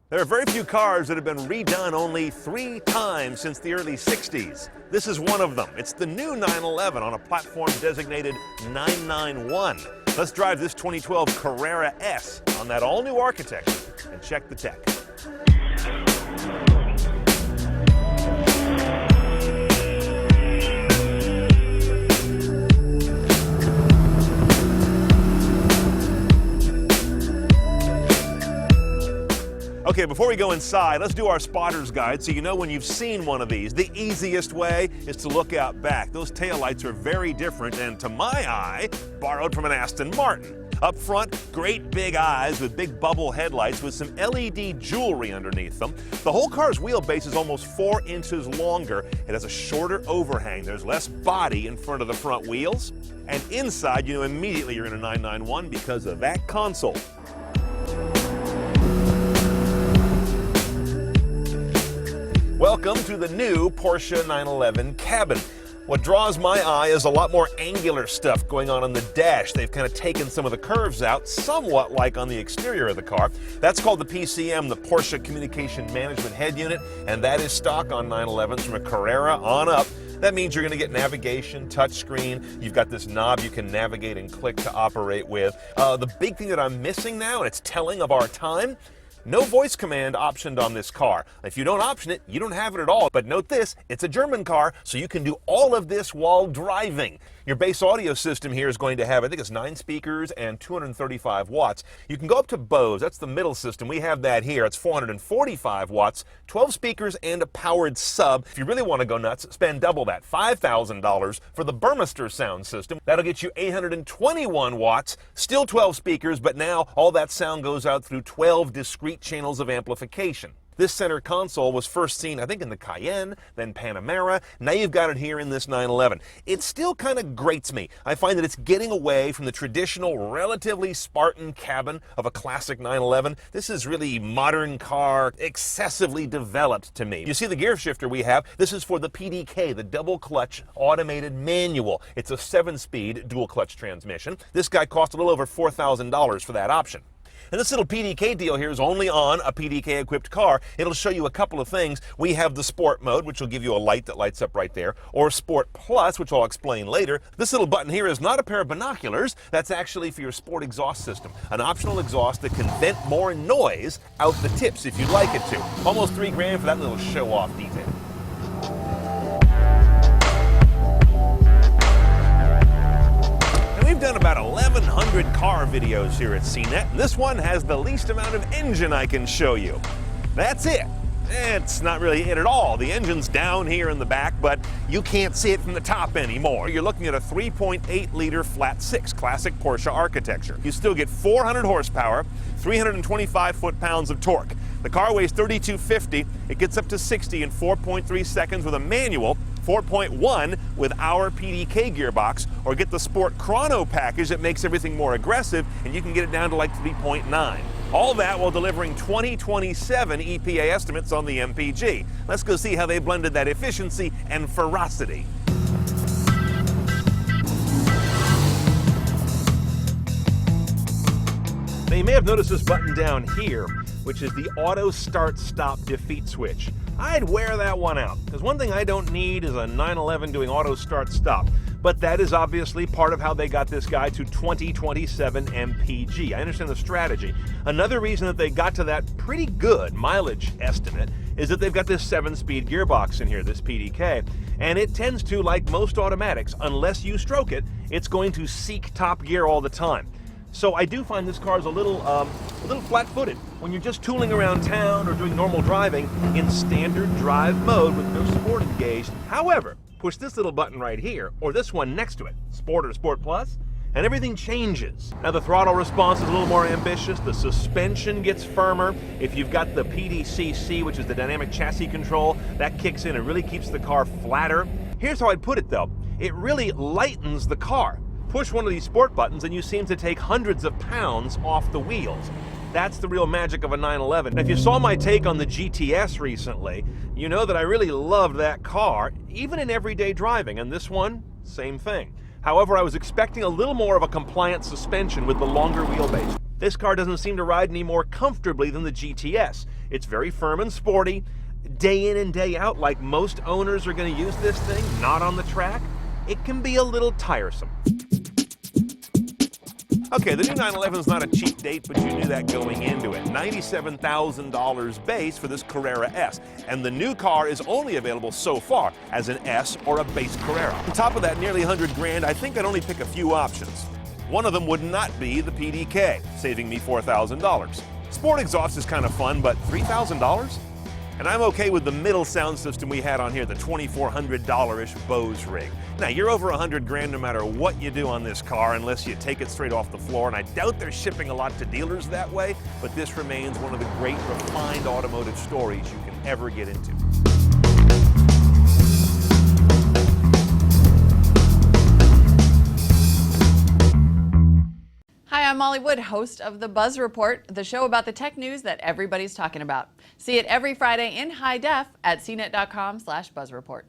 There are very few cars that have been redone only 3 times since the early 60s. This is one of them. It's the new 911 on a platform designated 991. Let's drive this 2012 Carrera S on that all-new architecture and check the tech. Okay, before we go inside, let's do our spotter's guide so you know when you've seen one of these. The easiest way is to look out back. Those taillights are very different and, to my eye, borrowed from an Aston Martin. Up front, great big eyes with big bubble headlights with some LED jewelry underneath them. The whole car's wheelbase is almost 4 inches longer. It has a shorter overhang. There's less body in front of the front wheels. And inside, you know immediately you're in a 991 because of that console. Welcome to the new Porsche 911 cabin. What draws my eye is a lot more angular stuff going on the dash. They've kind of taken some of the curves out, somewhat like on the exterior of the car. That's called the PCM, the Porsche Communication Management Head Unit, and that is stock on 911s from a Carrera on up. That means you're going to get navigation, touchscreen. You've got this knob you can navigate and click to operate with. The big thing that I'm missing now, and it's telling of our time, no voice command optioned on this car. If you don't option it, you don't have it at all. But note this, it's a German car, so you can do all of this while driving. Your base audio system here is going to have, I think it's 9 speakers and 235 watts. You can go up to Bose, that's the middle system. We have that here, it's 445 watts, 12 speakers and a powered sub. If you really want to go nuts, spend double that, $5,000 for the Burmester sound system. That'll get you 821 watts, still 12 speakers, but now all that sound goes out through 12 discrete channels of amplification. This center console was first seen, I think, in the Cayenne, then Panamera. Now you've got it here in this 911. It still kind of grates me. I find that it's getting away from the traditional, relatively Spartan cabin of a classic 911. This is really modern car, excessively developed to me. You see the gear shifter we have? This is for the PDK, the double clutch automated manual. It's a 7-speed dual clutch transmission. This guy cost a little over $4,000 for that option. And this little PDK deal here is only on a PDK-equipped car. It'll show you a couple of things. We have the Sport mode, which will give you a light that lights up right there, or Sport Plus, which I'll explain later. This little button here is not a pair of binoculars. That's actually for your Sport exhaust system, an optional exhaust that can vent more noise out the tips if you'd like it to. Almost $3,000 for that little show-off detail. We've done about 1,100 car videos here at CNET, and this one has the least amount of engine I can show you. That's it. It's not really it at all. The engine's down here in the back, but you can't see it from the top anymore. You're looking at a 3.8-liter flat 6 classic Porsche architecture. You still get 400 horsepower, 325 foot-pounds of torque. The car weighs 3,250. It gets up to 60 in 4.3 seconds with a manual, 4.1 with our PDK gearbox, or get the Sport Chrono package that makes everything more aggressive, and you can get it down to like 3.9. All that while delivering 2027 EPA estimates on the MPG. Let's go see how they blended that efficiency and ferocity. Now you may have noticed this button down here, which is the auto start stop defeat switch. I'd wear that one out, because one thing I don't need is a 911 doing auto start stop. But that is obviously part of how they got this guy to 2027 MPG. I understand the strategy. Another reason that they got to that pretty good mileage estimate is that they've got this 7-speed gearbox in here, this PDK. And it tends to, like most automatics, unless you stroke it, it's going to seek top gear all the time. So I do find this car is a little flat-footed when you're just tooling around town or doing normal driving in standard drive mode with no sport engaged. However, push this little button right here, or this one next to it, Sport or Sport Plus, and everything changes. Now the throttle response is a little more ambitious, the suspension gets firmer. If you've got the PDCC, which is the dynamic chassis control, that kicks in and really keeps the car flatter. Here's how I'd put it though, it really lightens the car. Push one of these sport buttons and you seem to take hundreds of pounds off the wheels. That's the real magic of a 911. Now, if you saw my take on the GTS recently, you know that I really loved that car, even in everyday driving, and this one, same thing. However, I was expecting a little more of a compliant suspension with the longer wheelbase. This car doesn't seem to ride any more comfortably than the GTS. It's very firm and sporty. Day in and day out, like most owners are going to use this thing, not on the track, it can be a little tiresome. Okay, the new 911 is not a cheap date, but you knew that going into it. $97,000 base for this Carrera S, and the new car is only available so far as an S or a base Carrera. On top of that nearly 100 grand, I think I'd only pick a few options. One of them would not be the PDK, saving me $4,000. Sport exhaust is kind of fun, but $3,000? And I'm okay with the middle sound system we had on here, the $2,400-ish Bose rig. Now, you're over 100 grand no matter what you do on this car, unless you take it straight off the floor, and I doubt they're shipping a lot to dealers that way, but this remains one of the great refined automotive stories you can ever get into. Hi, I'm Molly Wood, host of The Buzz Report, the show about the tech news that everybody's talking about. See it every Friday in high def at cnet.com/buzzreport.